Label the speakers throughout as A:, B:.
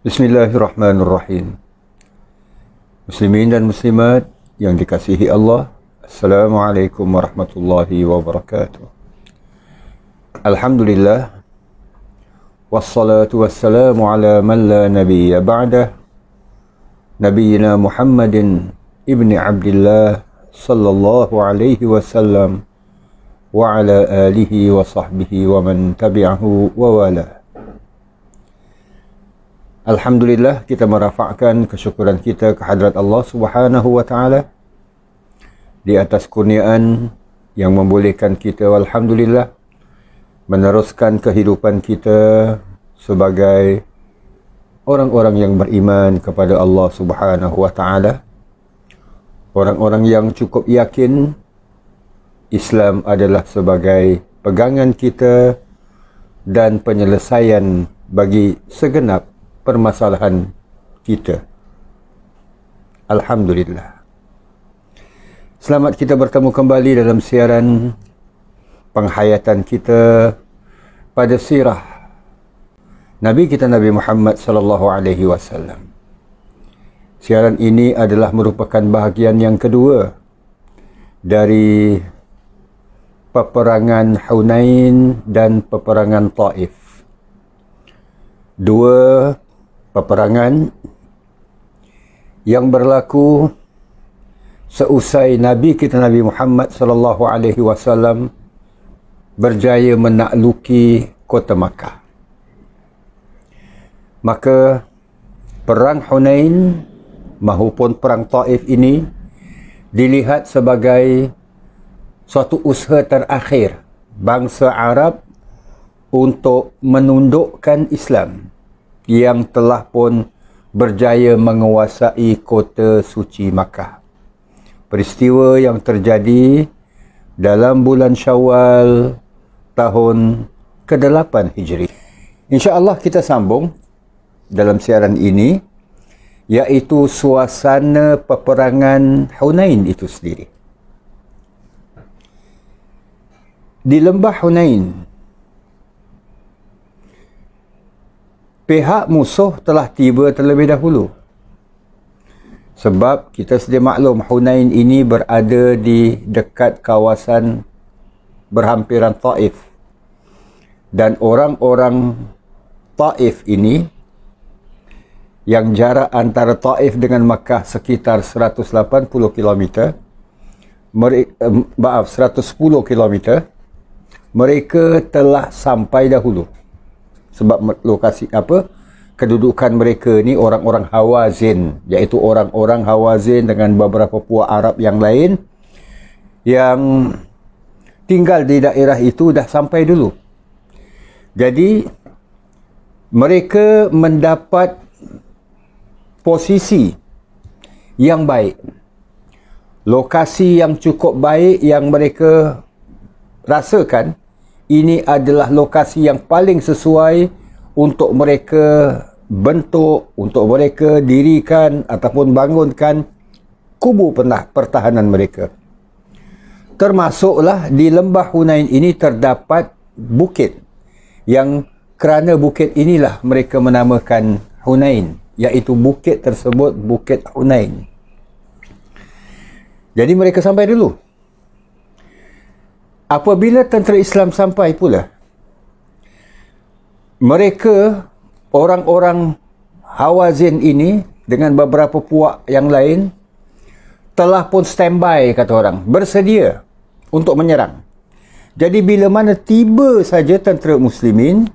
A: Bismillahirrahmanirrahim. Muslimin dan muslimat yang dikasihi Allah, Assalamualaikum warahmatullahi wabarakatuh. Alhamdulillah, wassalatu wassalamu ala man la nabiyya ba'dah, Nabiyyina Muhammadin ibni Abdillah sallallahu alaihi wasallam wa ala alihi wa sahbihi wa man tabi'ahu wa wala. Alhamdulillah, kita merafakkan kesyukuran kita kehadrat Allah Subhanahu wa taala di atas kurniaan yang membolehkan kita alhamdulillah meneruskan kehidupan kita sebagai orang-orang yang beriman kepada Allah Subhanahu wa taala, orang-orang yang cukup yakin Islam adalah sebagai pegangan kita dan penyelesaian bagi segenap permasalahan kita. Alhamdulillah. Selamat kita bertemu kembali dalam siaran penghayatan kita pada sirah Nabi kita Nabi Muhammad sallallahu alaihi wasallam. Siaran ini adalah merupakan bahagian yang kedua dari peperangan Hunain dan peperangan Taif. Dua peperangan yang berlaku seusai Nabi kita Nabi Muhammad sallallahu alaihi wasallam berjaya menakluki kota Makkah. Maka perang Hunain maupun perang Taif ini dilihat sebagai suatu usaha terakhir bangsa Arab untuk menundukkan Islam yang telah pun berjaya menguasai kota suci Makkah. Peristiwa yang terjadi dalam bulan Syawal tahun ke-8 Hijri. InsyaAllah kita sambung dalam siaran ini, iaitu suasana peperangan Hunain itu sendiri. Di lembah Hunain, pihak musuh telah tiba terlebih dahulu. Sebab kita sedia maklum Hunain ini berada di dekat kawasan berhampiran Taif. Dan orang-orang Taif ini, yang jarak antara Taif dengan Makkah sekitar 180 km, 110 km, mereka telah sampai dahulu. Sebab lokasi kedudukan mereka ni orang-orang Hawazin, iaitu orang-orang Hawazin dengan beberapa puak Arab yang lain yang tinggal di daerah itu dah sampai dulu. Jadi mereka mendapat posisi yang baik, lokasi yang cukup baik yang mereka rasakan ini adalah lokasi yang paling sesuai untuk mereka bentuk, untuk mereka dirikan ataupun bangunkan kubu pertahanan mereka. Termasuklah di lembah Hunain ini terdapat bukit yang kerana bukit inilah mereka menamakan Hunain, iaitu bukit tersebut Bukit Hunain. Jadi mereka sampai dulu. Apabila tentera Islam sampai pula, mereka, orang-orang Hawazin ini dengan beberapa puak yang lain telah pun standby, kata orang, bersedia untuk menyerang. Jadi bila mana tiba saja tentera muslimin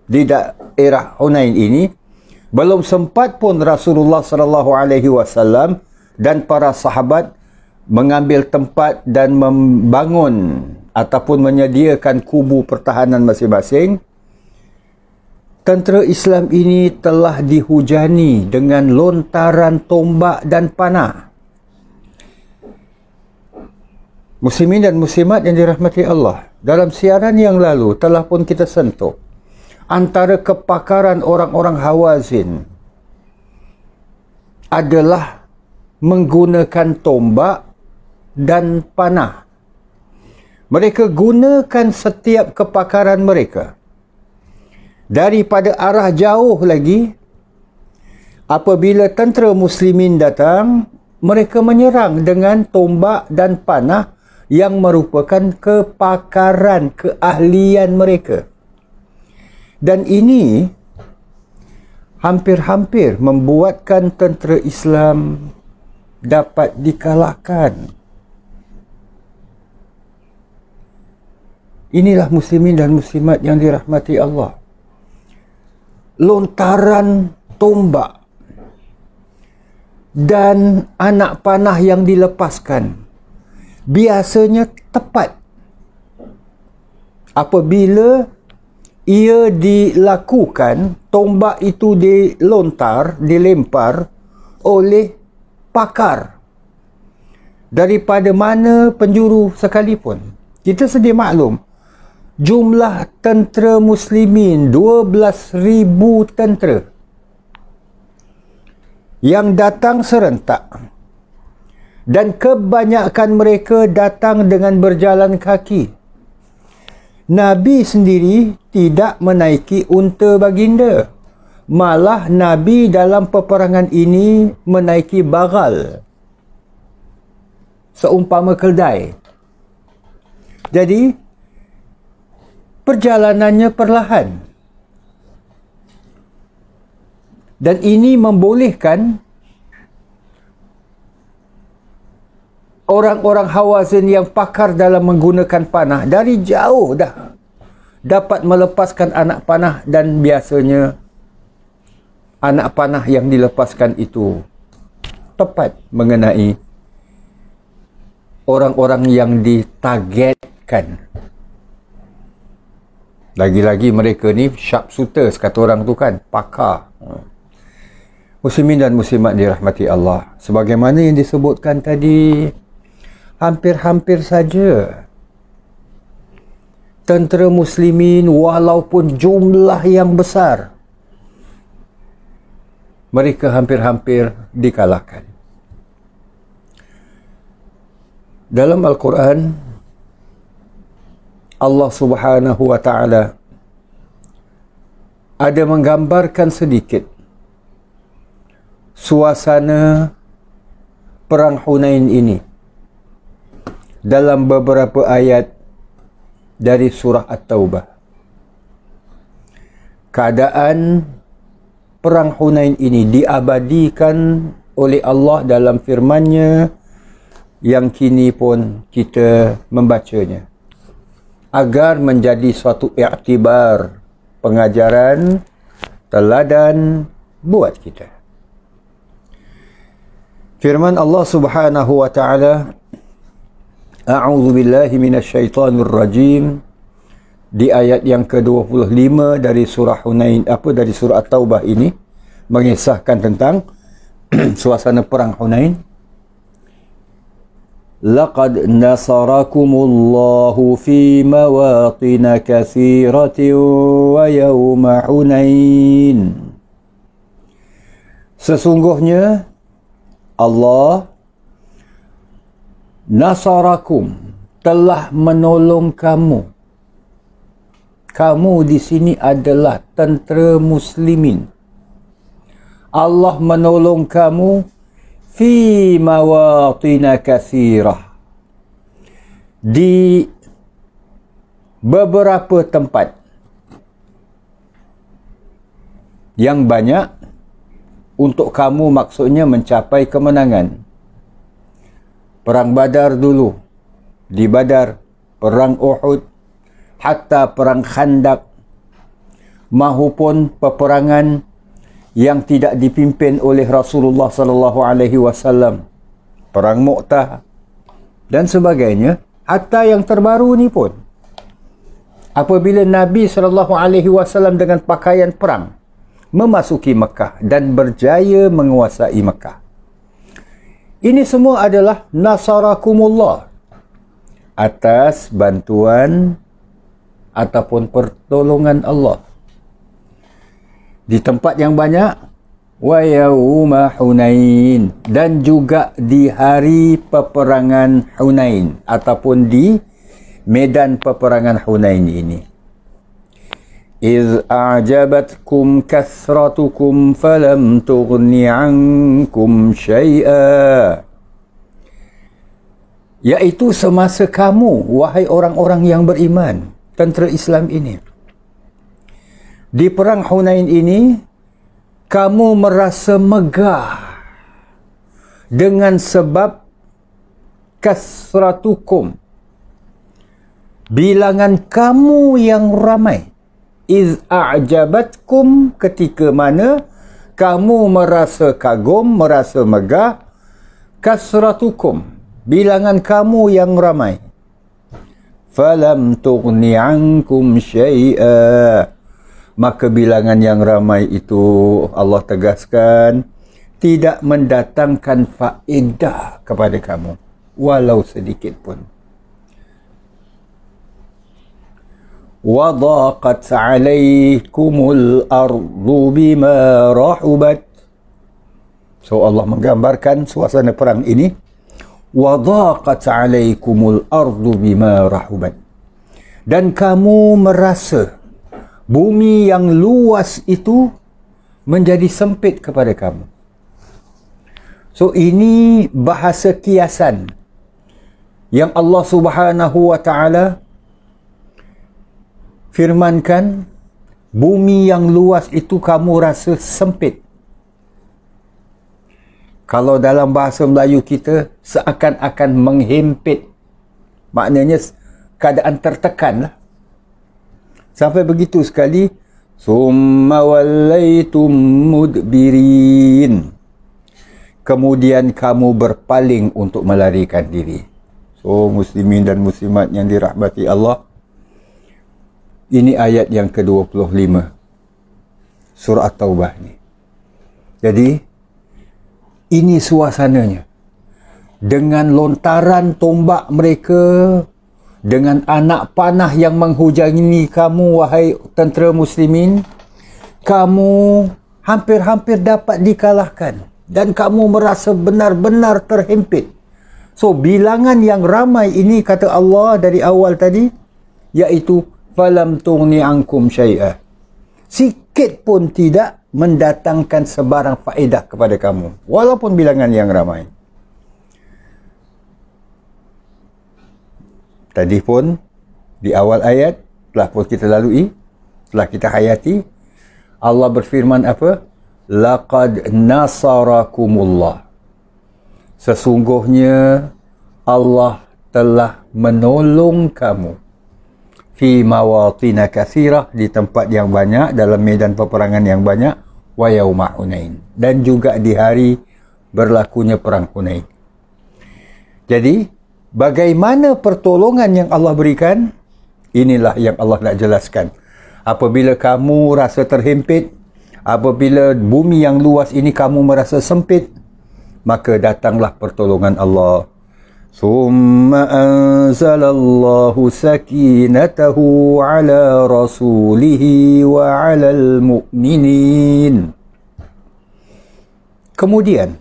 A: di daerah Hunain ini, belum sempat pun Rasulullah sallallahu alaihi wasallam dan para sahabat mengambil tempat dan membangun ataupun menyediakan kubu pertahanan masing-masing, tentera Islam ini telah dihujani dengan lontaran tombak dan panah. Muslimin dan muslimat yang dirahmati Allah, dalam siaran yang lalu telah pun kita sentuh antara kepakaran orang-orang Hawazin adalah menggunakan tombak dan panah. Mereka gunakan setiap kepakaran mereka. Daripada arah jauh lagi, apabila tentera muslimin datang, mereka menyerang dengan tombak dan panah yang merupakan kepakaran, keahlian mereka. Dan ini hampir-hampir membuatkan tentera Islam dapat dikalahkan. Inilah muslimin dan muslimat yang dirahmati Allah. Lontaran tombak dan anak panah yang dilepaskan biasanya tepat apabila ia dilakukan, tombak itu dilempar oleh pakar daripada mana penjuru sekalipun. Kita sedia maklum, jumlah tentera muslimin 12,000 tentera yang datang serentak, dan kebanyakan mereka datang dengan berjalan kaki. Nabi sendiri tidak menaiki unta baginda. Malah Nabi dalam peperangan ini menaiki bagal, seumpama keldai. Jadi, perjalanannya perlahan. Dan ini membolehkan orang-orang Hawazin yang pakar dalam menggunakan panah dari jauh dah dapat melepaskan anak panah, dan biasanya anak panah yang dilepaskan itu tepat mengenai orang-orang yang ditargetkan. Lagi-lagi mereka ni sharpshooters, kata orang tu kan, pakar. Muslimin dan muslimat dirahmati Allah, sebagaimana yang disebutkan tadi, hampir-hampir saja tentera muslimin walaupun jumlah yang besar, mereka hampir-hampir dikalahkan. Dalam Al-Quran, Allah Subhanahu wa Ta'ala ada menggambarkan sedikit suasana perang Hunain ini dalam beberapa ayat dari surah At-Taubah. Keadaan perang Hunain ini diabadikan oleh Allah dalam firman-Nya yang kini pun kita membacanya, agar menjadi suatu iktibar, pengajaran, teladan buat kita. Firman Allah Subhanahu wa Ta'ala, A'udzu billahi minasyaitonir rajim, di ayat yang ke-25 dari surah Hunain, dari surah At-Taubah ini, mengisahkan tentang suasana perang Hunain. Laqad nasarakumullahu fi mawatin katsiratin wa yawma Hunain. Sesungguhnya Allah nasarakum, telah menolong kamu. Kamu di sini adalah tentera muslimin. Allah menolong kamu fi mawatin katsirah, di beberapa tempat yang banyak untuk kamu, maksudnya mencapai kemenangan. Perang Badar dulu, di Badar, perang Uhud, hatta perang Khandaq, mahupun peperangan yang tidak dipimpin oleh Rasulullah sallallahu alaihi wasallam, perang Mu'tah dan sebagainya. Hatta yang terbaru ni pun, apabila Nabi sallallahu alaihi wasallam dengan pakaian perang memasuki Mekah dan berjaya menguasai Mekah, ini semua adalah nasarakumullah, atas bantuan ataupun pertolongan Allah. Di tempat yang banyak, wa yauma Hunain, dan juga di hari peperangan Hunain ataupun di medan peperangan Hunain ini. إذ أعجبتكم كثرتكم فلم تغن عنكم شيئا. Iaitu semasa kamu, wahai orang-orang yang beriman, tentera Islam ini, di perang Hunain ini, kamu merasa megah dengan sebab kasratukum, bilangan kamu yang ramai. Iz a'jabatkum, ketika mana kamu merasa kagum, merasa megah. Kasratukum, bilangan kamu yang ramai. Falam tughni ankum syai'a, maka bilangan yang ramai itu, Allah tegaskan, tidak mendatangkan faedah kepada kamu, walau sedikit pun. وَضَاقَتْ عَلَيْكُمُ الْأَرْضُ بِمَا رَحُبَتْ. So Allah menggambarkan suasana perang ini. وَضَاقَتْ عَلَيْكُمُ الْأَرْضُ بِمَا رَحُبَتْ. Dan kamu merasa bumi yang luas itu menjadi sempit kepada kamu. So ini bahasa kiasan yang Allah Subhanahu wa ta'ala firmankan, bumi yang luas itu kamu rasa sempit. Kalau dalam bahasa Melayu kita, seakan-akan menghimpit. Maknanya keadaan tertekan lah. Sampai begitu sekali, summa wallaitum mudbirin. Kemudian kamu berpaling untuk melarikan diri. So muslimin dan muslimat yang dirahmati Allah, ini ayat yang ke-25 surah At-Taubah ni. Jadi ini suasananya. Dengan lontaran tombak mereka, dengan anak panah yang menghujani kamu, wahai tentera muslimin, kamu hampir-hampir dapat dikalahkan dan kamu merasa benar-benar terhimpit. So bilangan yang ramai ini, kata Allah dari awal tadi, iaitu falam tughni ankum syai'a, sikit pun tidak mendatangkan sebarang faedah kepada kamu, walaupun bilangan yang ramai. Tadi pun di awal ayat telah pun kita lalui, telah kita hayati, Allah berfirman apa? Laqad nasarakumullah, sesungguhnya Allah telah menolong kamu, fi mawatina kathirah, di tempat yang banyak, dalam medan peperangan yang banyak, wa yauma Hunain, dan juga di hari berlakunya perang Hunain. Jadi bagaimana pertolongan yang Allah berikan, inilah yang Allah nak jelaskan. Apabila kamu rasa terhimpit, apabila bumi yang luas ini kamu merasa sempit, maka datanglah pertolongan Allah. ثم أنزل الله سكينته على رسوله وعلى المؤمنين. Kemudian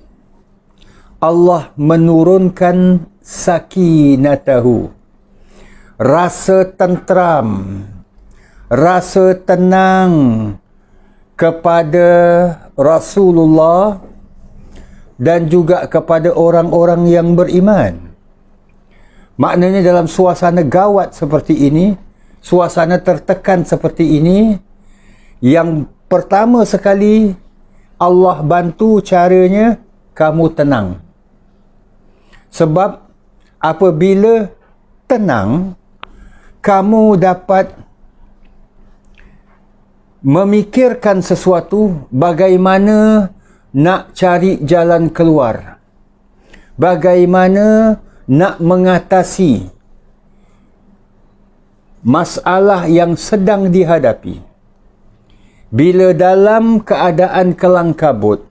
A: Allah menurunkan sakinatahu, rasa tentram, rasa tenang kepada Rasulullah dan juga kepada orang-orang yang beriman. Maknanya dalam suasana gawat seperti ini, suasana tertekan seperti ini, yang pertama sekali Allah bantu caranya, kamu tenang. Sebab apabila tenang, kamu dapat memikirkan sesuatu, bagaimana nak cari jalan keluar, bagaimana nak mengatasi masalah yang sedang dihadapi. Bila dalam keadaan kelang kabut,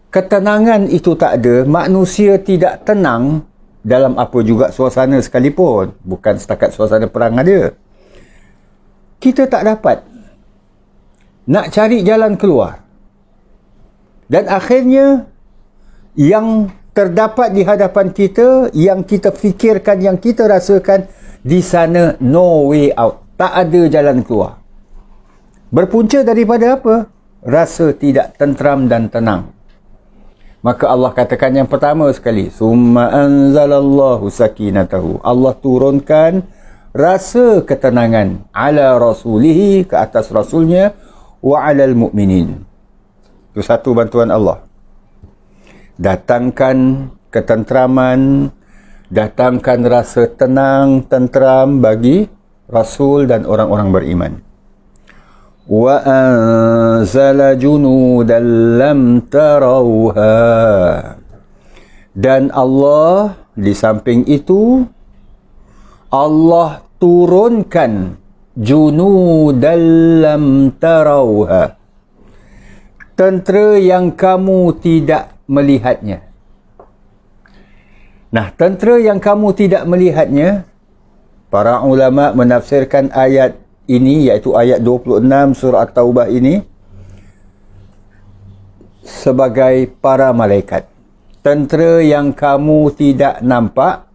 A: ketenangan itu tak ada, manusia tidak tenang dalam apa juga suasana sekalipun, bukan setakat suasana perang ada, kita tak dapat nak cari jalan keluar. Dan akhirnya yang terdapat di hadapan kita, yang kita fikirkan, yang kita rasakan, di sana no way out, tak ada jalan keluar. Berpunca daripada apa? Rasa tidak tentram dan tenang. Maka Allah katakan yang pertama sekali, summa anzalallahu sakinatahu. Allah turunkan rasa ketenangan ala rasulihi, ke atas rasulnya, wa alal mu'minin. Itu satu bantuan Allah. Datangkan ketentraman, datangkan rasa tenang, tentram bagi rasul dan orang-orang beriman. Wa anzala junudan lam tarawha. Dan Allah di samping itu, Allah turunkan junudan lam tarawha, tentera yang kamu tidak melihatnya. Nah, tentera yang kamu tidak melihatnya, para ulama menafsirkan ayat ini, iaitu ayat 26 surah At-Taubah ini, sebagai para malaikat. Tentera yang kamu tidak nampak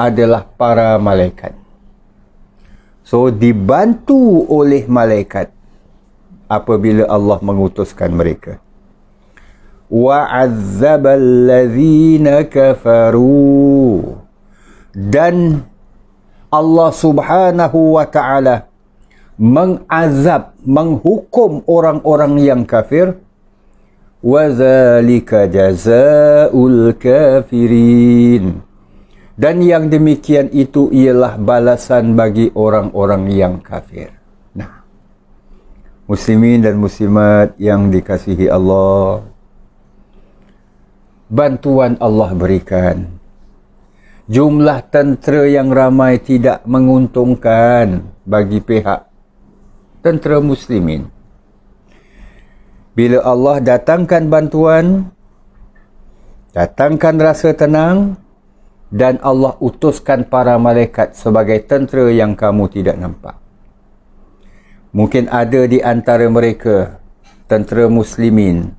A: adalah para malaikat. So, dibantu oleh malaikat apabila Allah mengutuskan mereka. وَعَذَّبَ الَّذِينَ كَفَرُوا. Dan Allah subhanahu wa ta'ala mengazab, menghukum orang-orang yang kafir. وَذَلِكَ جَزَاءُ الْكَافِرِينَ. Dan yang demikian itu ialah balasan bagi orang-orang yang kafir. Nah, muslimin dan muslimat yang dikasihi Allah, bantuan Allah berikan. Jumlah tentera yang ramai tidak menguntungkan bagi pihak tentera muslimin. Bila Allah datangkan bantuan, datangkan rasa tenang, dan Allah utuskan para malaikat sebagai tentera yang kamu tidak nampak. Mungkin ada di antara mereka tentera muslimin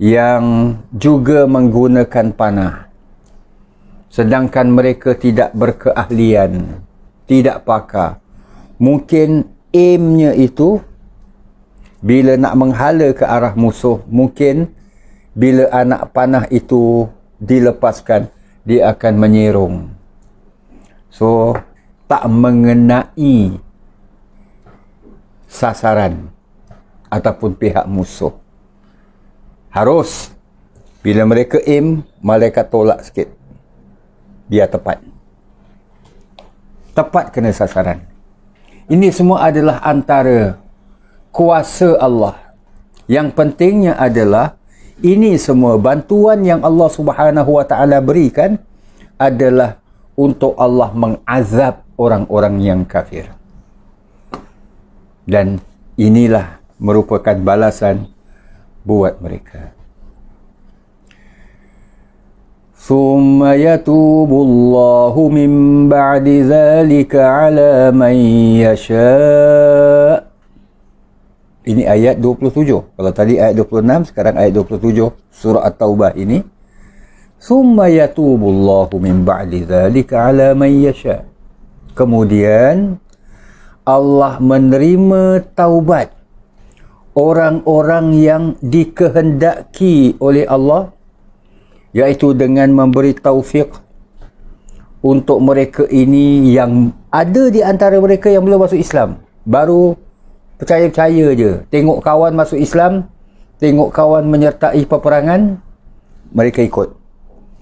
A: yang juga menggunakan panah, sedangkan mereka tidak berkeahlian, tidak pakar. Mungkin aimnya itu, bila nak menghala ke arah musuh, mungkin bila anak panah itu dilepaskan, dia akan menyerong. So, tak mengenai sasaran ataupun pihak musuh. Harus bila mereka aim, malaikat tolak sikit, biar tepat. Tepat kena sasaran. Ini semua adalah antara kuasa Allah. Yang pentingnya adalah, ini semua bantuan yang Allah subhanahu wa ta'ala berikan adalah untuk Allah mengazab orang-orang yang kafir. Dan inilah merupakan balasan buat mereka. ثُمَّ يَتُوبُ اللَّهُ مِنْ بَعْدِ ذَلِكَ عَلَى مَنْ يَشَاءُ. Ini ayat 27. Kalau tadi ayat 26, sekarang ayat 27 surah At-Taubah ini. ثُمَّ يَتُوبُ اللَّهُ مِنْ بَعْدِ ذَلِكَ عَلَى مَنْ يَشَاءُ. Kemudian Allah menerima taubat orang-orang yang dikehendaki oleh Allah, iaitu dengan memberi taufik untuk mereka ini yang ada di antara mereka yang belum masuk Islam. Baru percaya-percaya je. Tengok kawan masuk Islam, tengok kawan menyertai peperangan, mereka ikut.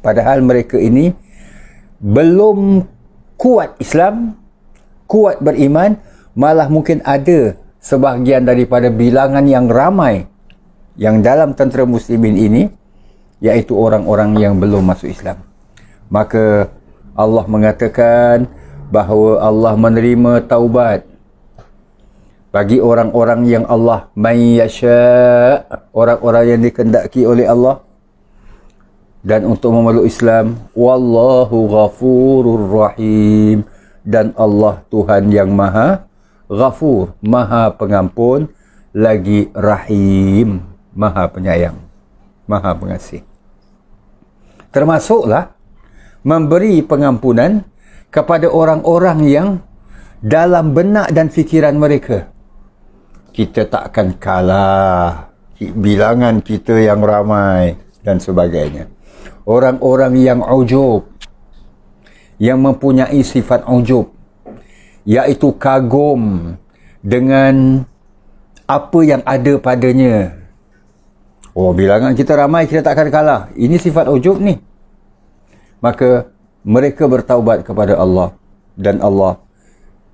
A: Padahal mereka ini belum kuat Islam, kuat beriman, malah mungkin ada sebahagian daripada bilangan yang ramai yang dalam tentera muslimin ini, iaitu orang-orang yang belum masuk Islam. Maka Allah mengatakan bahawa Allah menerima taubat bagi orang-orang yang Allah may yasha, orang-orang yang dikehendaki oleh Allah, dan untuk memeluk Islam. Wallahu ghafurur rahim. Dan Allah Tuhan yang maha ghafur, maha pengampun, lagi rahim, maha penyayang, maha pengasih. Termasuklah memberi pengampunan kepada orang-orang yang dalam benak dan fikiran mereka, kita tak akan kalah, bilangan kita yang ramai dan sebagainya. Orang-orang yang ujub, yang mempunyai sifat ujub, iaitu kagum dengan apa yang ada padanya. Oh, bilangan kita ramai, kita tak akan kalah. Ini sifat ujub ni. Maka mereka bertaubat kepada Allah, dan Allah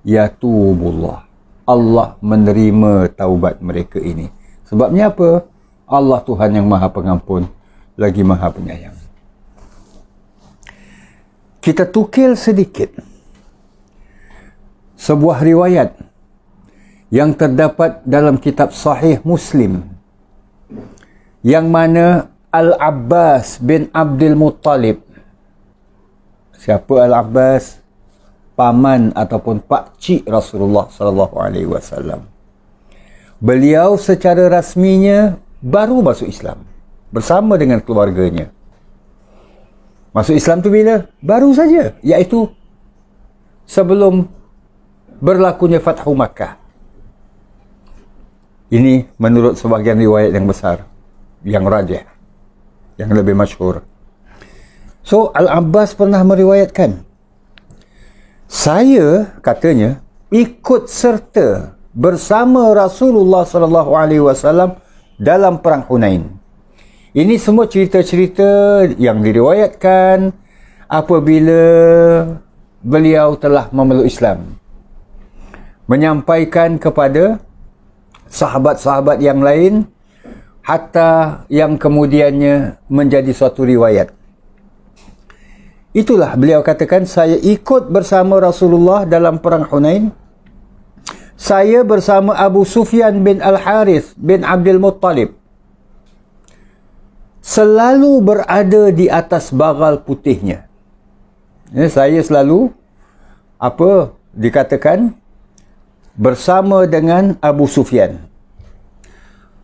A: yatubullah, Allah menerima taubat mereka ini. Sebabnya apa? Allah Tuhan yang Maha Pengampun lagi Maha Penyayang. Kita tukil sedikit sebuah riwayat yang terdapat dalam kitab Sahih Muslim, yang mana Al-Abbas bin Abdul Muttalib. Siapa Al-Abbas? Paman ataupun pakcik Rasulullah sallallahu alaihi wasallam. Beliau secara rasminya baru masuk Islam bersama dengan keluarganya. Masuk Islam tu bila? Baru saja, iaitu sebelum berlakunya Fathu Makkah. Ini menurut sebahagian riwayat yang besar, yang rajih, yang lebih masyhur. So, Al-Abbas pernah meriwayatkan, saya, katanya, ikut serta bersama Rasulullah sallallahu alaihi wasallam dalam perang Hunain. Ini semua cerita-cerita yang diriwayatkan apabila beliau telah memeluk Islam, menyampaikan kepada sahabat-sahabat yang lain, hatta yang kemudiannya menjadi suatu riwayat. Itulah beliau katakan, saya ikut bersama Rasulullah dalam perang Hunain. Saya bersama Abu Sufyan bin Al-Harith bin Abdul Muttalib selalu berada di atas bagal putihnya. Saya selalu dikatakan bersama dengan Abu Sufyan.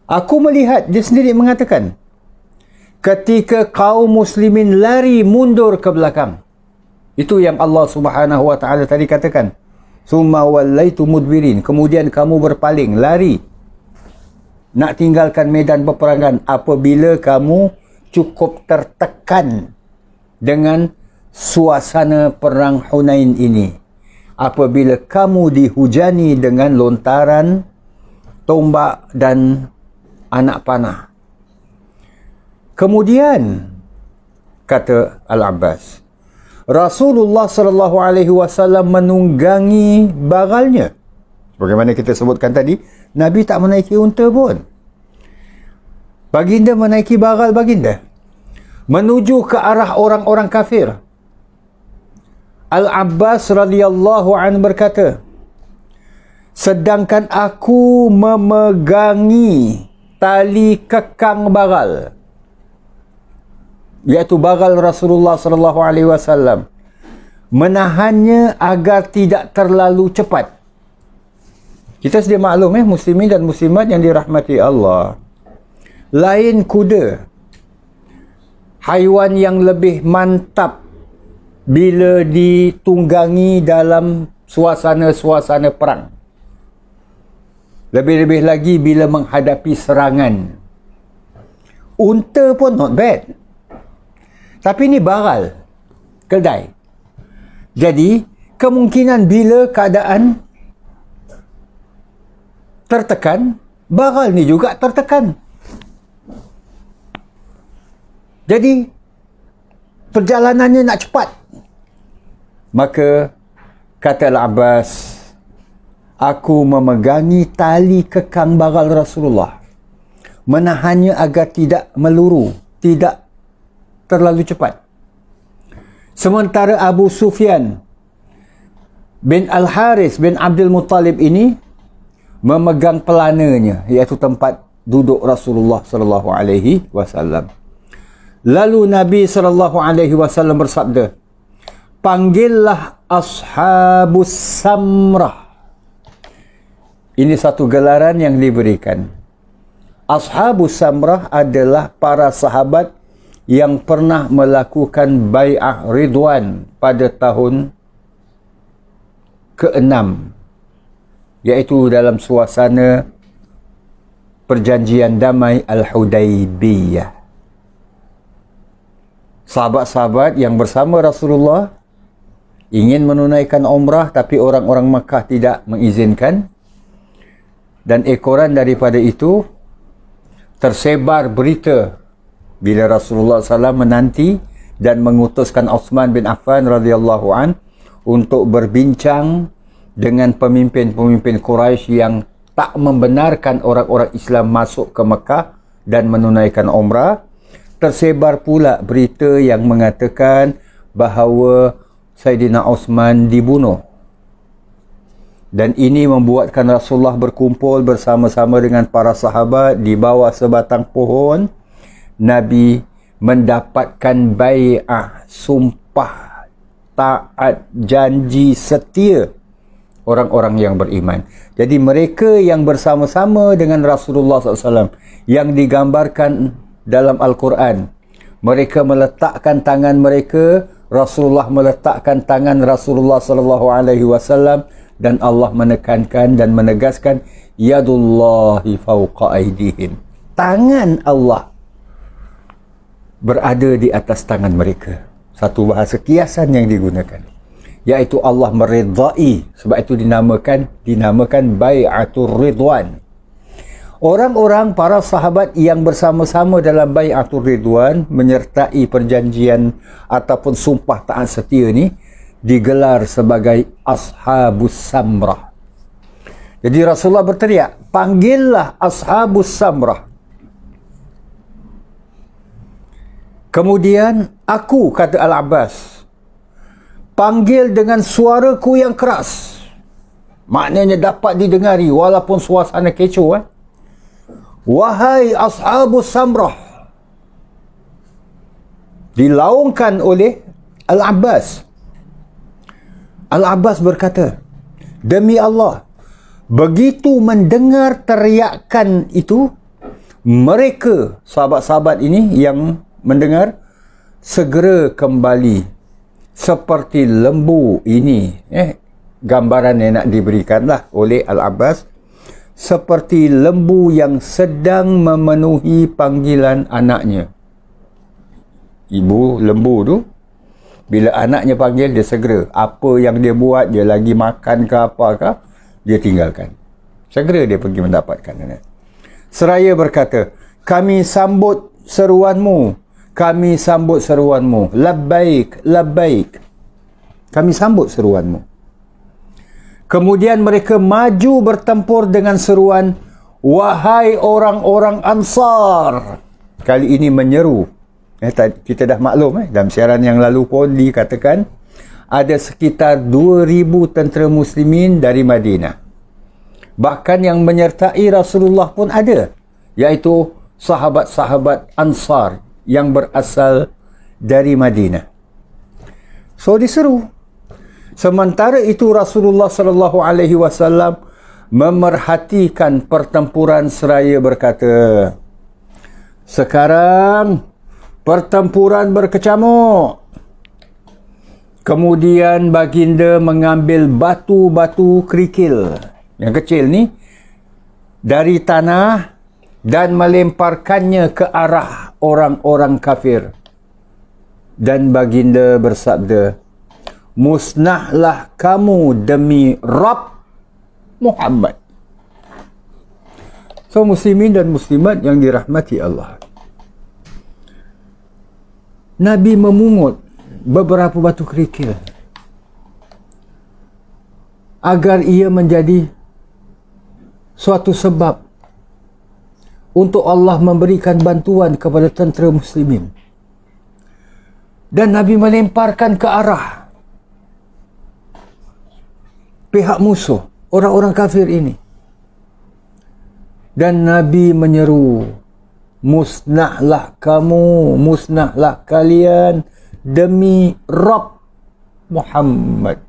A: Aku melihat, dia sendiri mengatakan, ketika kaum muslimin lari mundur ke belakang. Itu yang Allah Subhanahu wa taala tadi katakan, summa wallaitu mudbirin, kemudian kamu berpaling, lari, nak tinggalkan medan peperangan apabila kamu cukup tertekan dengan suasana perang Hunain ini. Apabila kamu dihujani dengan lontaran tombak dan anak panah. Kemudian, kata Al-Abbas, Rasulullah sallallahu alaihi wasallam menunggangi bagalnya. Bagaimana kita sebutkan tadi, Nabi tak menaiki unta pun. Baginda menaiki bagal baginda, menuju ke arah orang-orang kafir. Al-Abbas radhiyallahu anhu berkata, sedangkan aku memegangi tali kekang bagal, iaitu bagal Rasulullah sallallahu alaihi wasallam, menahannya agar tidak terlalu cepat. Kita sedia maklum muslimin dan muslimat yang dirahmati Allah, lain kuda, haiwan yang lebih mantap bila ditunggangi dalam suasana-suasana perang, lebih-lebih lagi bila menghadapi serangan. Unta pun not bad, tapi ini bagal, keldai. Jadi, kemungkinan bila keadaan tertekan, bagal ni juga tertekan. Jadi, perjalanannya nak cepat. Maka, kata Al-Abbas, aku memegangi tali kekang bagal Rasulullah, menahannya agar tidak meluru, tidak terlalu cepat. Sementara Abu Sufyan bin Al-Harith bin Abdul Muttalib ini memegang pelananya, iaitu tempat duduk Rasulullah sallallahu alaihi wasallam. Lalu Nabi sallallahu alaihi wasallam bersabda, panggillah ashabus samrah. Ini satu gelaran yang diberikan. Ashabus samrah adalah para sahabat yang pernah melakukan bai'ah ridwan pada tahun ke-6, iaitu dalam suasana perjanjian damai Al-Hudaybiyah. Sahabat-sahabat yang bersama Rasulullah ingin menunaikan umrah, tapi orang-orang Makkah tidak mengizinkan. Dan ekoran daripada itu, tersebar berita bila Rasulullah SAW menanti dan mengutuskan Uthman bin Affan radhiyallahu an untuk berbincang dengan pemimpin-pemimpin Quraisy yang tak membenarkan orang-orang Islam masuk ke Mekah dan menunaikan umrah. Tersebar pula berita yang mengatakan bahawa Sayyidina Uthman dibunuh. Dan ini membuatkan Rasulullah berkumpul bersama-sama dengan para sahabat di bawah sebatang pohon. Nabi mendapatkan bai'ah, sumpah, taat, janji setia orang-orang yang beriman. Jadi mereka yang bersama-sama dengan Rasulullah SAW yang digambarkan dalam Al-Quran, mereka meletakkan tangan mereka, Rasulullah meletakkan tangan Rasulullah SAW, dan Allah menekankan dan menegaskan yadullahi fawqa aydihim, tangan Allah berada di atas tangan mereka. Satu bahasa kiasan yang digunakan, iaitu Allah meridai. Sebab itu dinamakan bai'atul ridwan. Orang-orang, para sahabat yang bersama-sama dalam bai'atul ridwan, menyertai perjanjian ataupun sumpah taat setia ni, digelar sebagai Ashabus Samrah. Jadi Rasulullah berteriak, panggillah Ashabus Samrah. Kemudian aku, kata Al-Abbas, panggil dengan suaraku yang keras. Maknanya dapat didengari walaupun suasana kecoh. Wahai Ashabus Samrah. Dilaungkan oleh Al-Abbas. Al-Abbas berkata, demi Allah, begitu mendengar teriakan itu, mereka, sahabat-sahabat ini yang mendengar, segera kembali seperti lembu ini. Gambaran yang nak diberikanlah oleh Al-Abbas, seperti lembu yang sedang memenuhi panggilan anaknya. Ibu lembu tu, bila anaknya panggil, dia segera. Apa yang dia buat, dia lagi makan ke apakah, dia tinggalkan. Segera dia pergi mendapatkan anak. Seraya berkata, kami sambut seruanmu. Kami sambut seruanmu. Labbaik, labbaik. Kami sambut seruanmu. Kemudian mereka maju bertempur dengan seruan, wahai orang-orang Ansar. Kali ini menyeru. Kita dah maklum, dalam siaran yang lalu pun dikatakan ada sekitar 2,000 tentera muslimin dari Madinah. Bahkan yang menyertai Rasulullah pun ada, iaitu sahabat-sahabat Ansar yang berasal dari Madinah. So diseru. Sementara itu Rasulullah SAW memerhatikan pertempuran seraya berkata, sekarang pertempuran berkecamuk. Kemudian baginda mengambil batu-batu kerikil yang kecil ni dari tanah dan melemparkannya ke arah orang-orang kafir. Dan baginda bersabda, musnahlah kamu demi Rabb Muhammad. So muslimin dan muslimat yang dirahmati Allah, Nabi memungut beberapa batu kerikil agar ia menjadi suatu sebab untuk Allah memberikan bantuan kepada tentera muslimin. Dan Nabi melemparkan ke arah pihak musuh, orang-orang kafir ini. Dan Nabi menyeru, musnahlah kamu, musnahlah kalian demi Rabb Muhammad.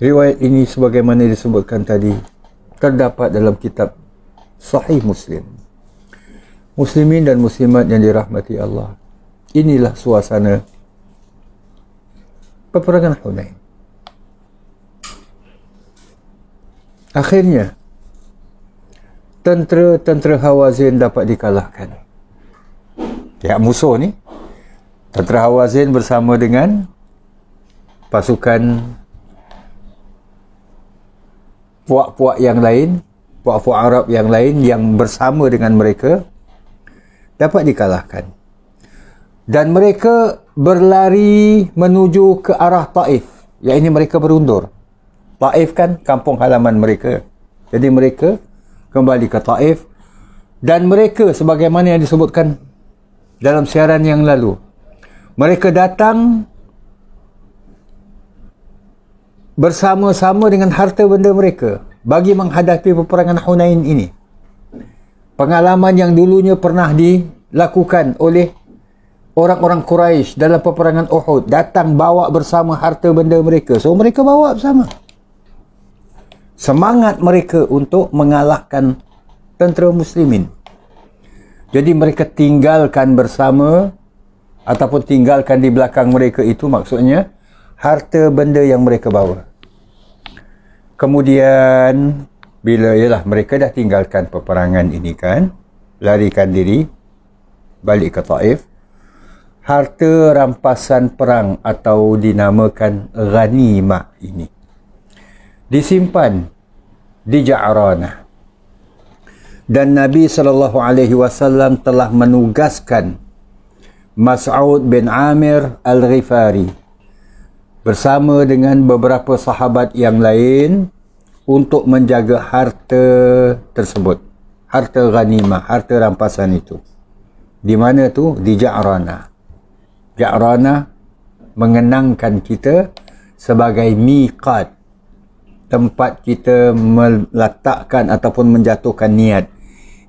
A: Riwayat ini sebagaimana disebutkan tadi terdapat dalam kitab Sahih Muslim. Muslimin dan muslimat yang dirahmati Allah, inilah suasana peperangan Hunain. Akhirnya tentera Hawazin dapat dikalahkan. Pihak musuh ni, tentera Hawazin bersama dengan pasukan puak-puak yang lain, puak-puak Arab yang lain yang bersama dengan mereka dapat dikalahkan. Dan mereka berlari menuju ke arah Taif. Yang ini mereka berundur. Taif kan kampung halaman mereka. Jadi mereka kembali ke Taif. Dan mereka sebagaimana yang disebutkan dalam siaran yang lalu, mereka datang bersama-sama dengan harta benda mereka bagi menghadapi peperangan Hunain ini. Pengalaman yang dulunya pernah dilakukan oleh orang-orang Quraisy dalam peperangan Uhud, datang bawa bersama harta benda mereka. So mereka bawa bersama. Semangat mereka untuk mengalahkan tentera muslimin. Jadi mereka tinggalkan bersama ataupun tinggalkan di belakang mereka itu, maksudnya harta benda yang mereka bawa. Kemudian bila mereka dah tinggalkan peperangan ini kan, larikan diri balik ke Taif, harta rampasan perang atau dinamakan ghanimah ini disimpan di Ja'ranah. Dan Nabi SAW telah menugaskan Mas'ud bin Amir Al-Ghifari bersama dengan beberapa sahabat yang lain untuk menjaga harta tersebut, harta ghanimah, harta rampasan itu. Di mana tu? Di Ja'ranah. Ja'ranah mengenangkan kita sebagai miqat, tempat kita meletakkan ataupun menjatuhkan niat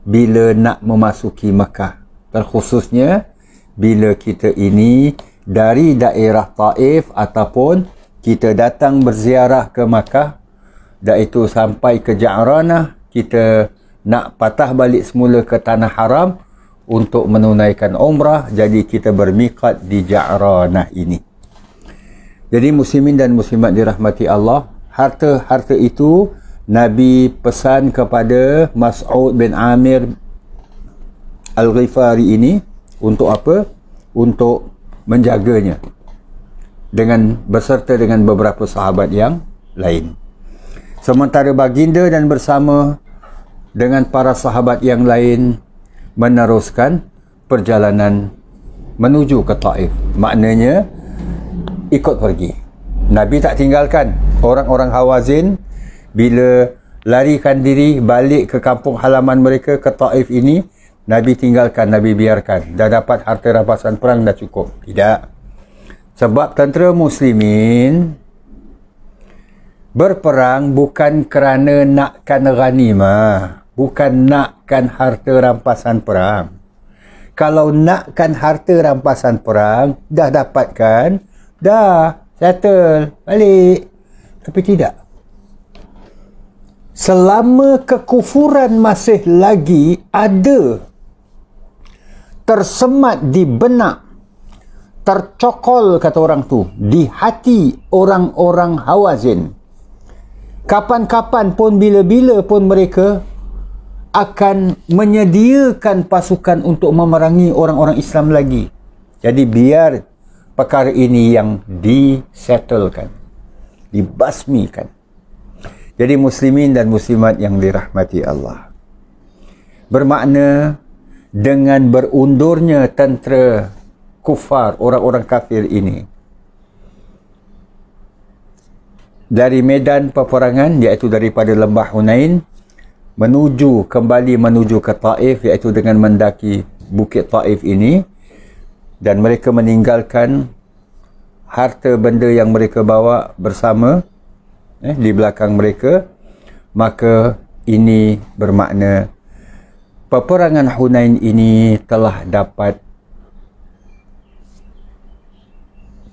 A: bila nak memasuki Mekah. Terkhususnya bila kita ini dari daerah Taif ataupun kita datang berziarah ke Mekah, dah itu sampai ke Ja'ranah, kita nak patah balik semula ke Tanah Haram untuk menunaikan umrah, jadi kita bermiqat di Ja'ranah ini. Jadi muslimin dan muslimat dirahmati Allah, harta-harta itu Nabi pesan kepada Mas'ud bin Amir Al-Ghifari ini untuk apa? Untuk menjaganya dengan beserta dengan beberapa sahabat yang lain. Sementara baginda dan bersama dengan para sahabat yang lain meneruskan perjalanan menuju ke Taif. Maknanya ikut pergi. Nabi tak tinggalkan orang-orang Hawazin. Bila larikan diri balik ke kampung halaman mereka ke Taif ini, Nabi tinggalkan, Nabi biarkan. Dah dapat harta rampasan perang, dah cukup. Tidak. Sebab tentera muslimin berperang bukan kerana nakkan ghanimah, bukan nakkan harta rampasan perang. Kalau nakkan harta rampasan perang, dah dapatkan, dah settle, balik. Tapi tidak. Selama kekufuran masih lagi ada, tersemat di benak, tercokol kata orang tu, di hati orang-orang Hawazin, kapan-kapan pun, bila-bila pun mereka akan menyediakan pasukan untuk memerangi orang-orang Islam lagi. Jadi biar perkara ini yang disettlekan, dibasmikan. Jadi muslimin dan muslimat yang dirahmati Allah, bermakna dengan berundurnya tentera kufar, orang-orang kafir ini dari medan peperangan, iaitu daripada lembah Hunain kembali menuju ke Taif, iaitu dengan mendaki bukit Taif ini, dan mereka meninggalkan harta benda yang mereka bawa bersama di belakang mereka, maka ini bermakna peperangan Hunain ini telah dapat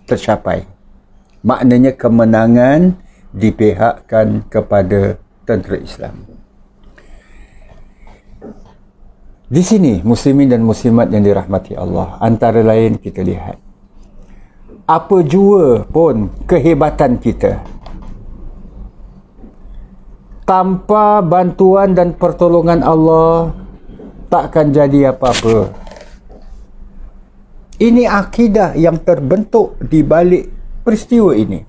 A: tercapai. Maknanya kemenangan dipihakkan kepada tentera Islam. Di sini muslimin dan muslimat yang dirahmati Allah, antara lain kita lihat apa jua pun kehebatan kita, tanpa bantuan dan pertolongan Allah, takkan jadi apa-apa. Ini akidah yang terbentuk di balik peristiwa ini.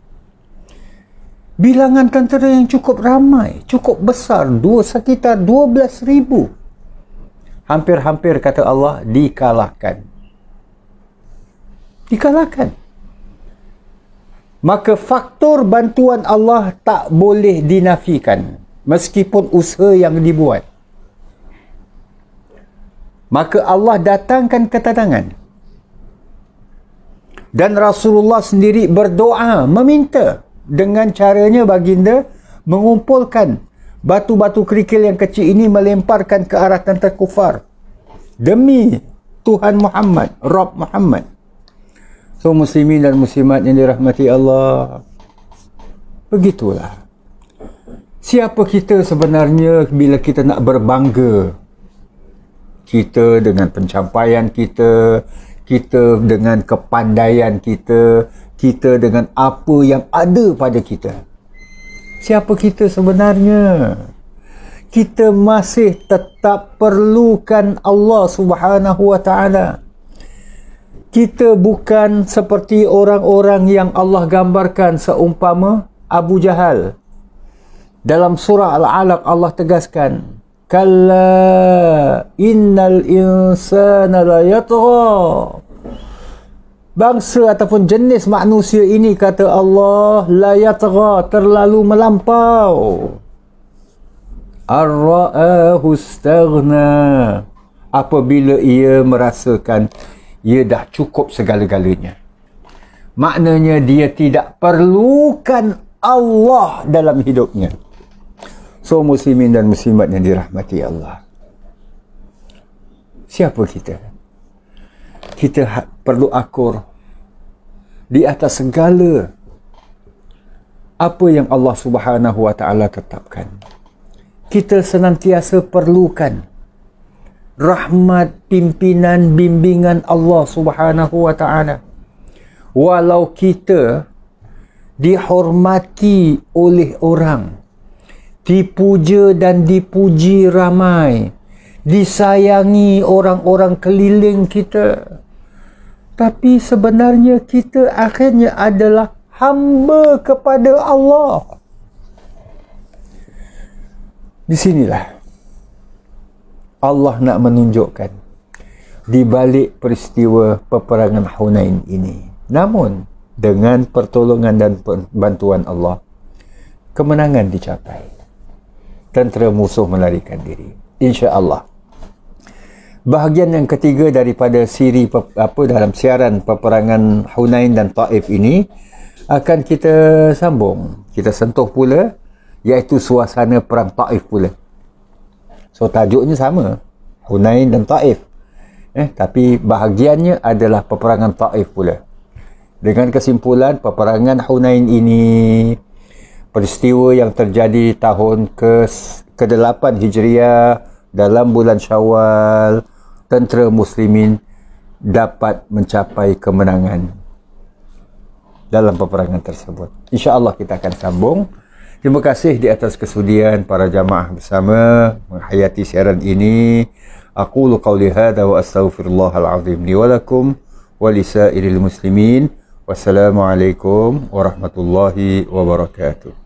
A: Bilangan tentera yang cukup ramai, cukup besar, sekitar 12,000. Hampir-hampir, kata Allah, dikalahkan. Dikalahkan. Maka faktor bantuan Allah tak boleh dinafikan, meskipun usaha yang dibuat. Maka Allah datangkan ketenangan. Dan Rasulullah sendiri berdoa, meminta. Dengan caranya baginda mengumpulkan batu-batu kerikil yang kecil ini, melemparkan ke arah tentera kufar. Demi Tuhan Muhammad, Rabb Muhammad. So, muslimin dan muslimat yang dirahmati Allah, begitulah. Siapa kita sebenarnya bila kita nak berbangga? Kita dengan pencapaian kita, kita dengan kepandaian kita, kita dengan apa yang ada pada kita. Siapa kita sebenarnya? Kita masih tetap perlukan Allah Subhanahu wa ta'ala. Kita bukan seperti orang-orang yang Allah gambarkan seumpama Abu Jahal. Dalam surah Al-Alaq Allah tegaskan, kalla innal insana la yatgha. Bangsa ataupun jenis manusia ini, kata Allah, la yatgha, terlalu melampau. Ar-ra'ahu istaghna, apabila ia merasakan ia dah cukup segala-galanya. Maknanya dia tidak perlukan Allah dalam hidupnya. So, muslimin dan muslimat yang dirahmati Allah, siapa kita? Kita perlu akur di atas segala apa yang Allah Subhanahu wa ta'ala tetapkan. Kita senantiasa perlukan rahmat, pimpinan, bimbingan Allah Subhanahu wa ta'ala. Walau kita dihormati oleh orang, dipuja dan dipuji ramai, disayangi orang-orang keliling kita, tapi sebenarnya kita akhirnya adalah hamba kepada Allah. Di sinilah Allah nak menunjukkan di balik peristiwa peperangan Hunain ini, namun dengan pertolongan dan bantuan Allah, kemenangan dicapai. Tentera musuh melarikan diri, insya-Allah. Bahagian yang ketiga daripada siri dalam siaran peperangan Hunain dan Taif ini akan kita sambung, kita sentuh pula, iaitu suasana perang Taif pula. So, tajuknya sama, Hunain dan Taif, tapi bahagiannya adalah peperangan Taif pula. Dengan kesimpulan, peperangan Hunain ini peristiwa yang terjadi tahun ke-8 Hijriah dalam bulan Syawal. Tentera muslimin dapat mencapai kemenangan dalam peperangan tersebut. InsyaAllah kita akan sambung. Terima kasih di atas kesudian para jamaah bersama menghayati siaran ini. Aqulu qawli hadha wa astaghfirullahal azim li wa lakum wa lisairil muslimin. Wassalamualaikum warahmatullahi wabarakatuh.